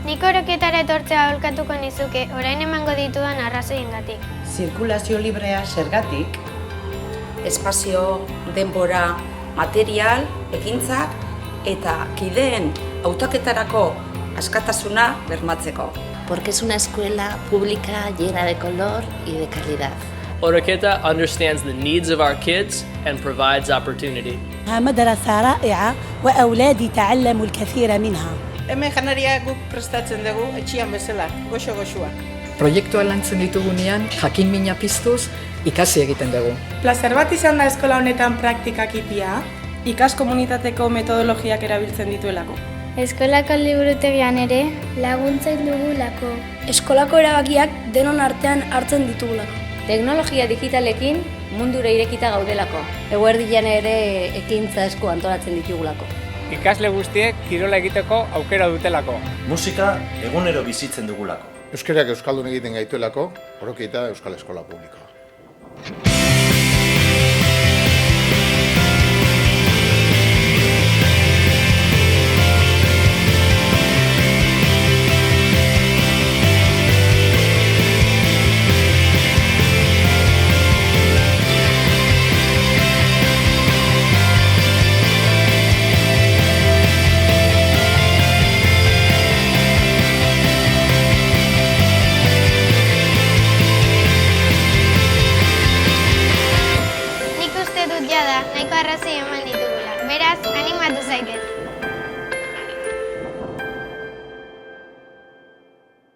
Nik oroketara etortzea aholkatuko nizuke, orain emango ditudan arrazoiengatik. Zirkulazio librea zergatik? Espazio, denbora, material, ekintzak eta kideen hautaketarako askatasuna bermatzeko. Porque es una escuela pública llena de color y de calidad. Oroqueta understands the needs of our kids and provides opportunity. مدرسة رائعة وأولادي تعلموا الكثير منها. Hemen janaria guk prestatzen dugu, etxian bezala, goxo-goxua. Proiektua lantzen ditugunean, jakin mina piztuz, ikasi egiten dugu. Plazer bat izan da eskola honetan praktikak itia, ikas komunitateko metodologiak erabiltzen dituelako. Eskolako liburutegian ere laguntzen dugulako. Eskolako erabakiak denon artean hartzen ditugulako. Teknologia digitalekin mundura irekita gaudelako. Eguerdian ere ekintza esku antolatzen ditugulako. Ikasle guztiek kirola egiteko aukera dutelako. Musika egunero bizitzen dugulako. Euskarak euskaldun egiten gaituelako, Oroqueta Euskal Eskola Publikoa. Nahiko arrazoi eman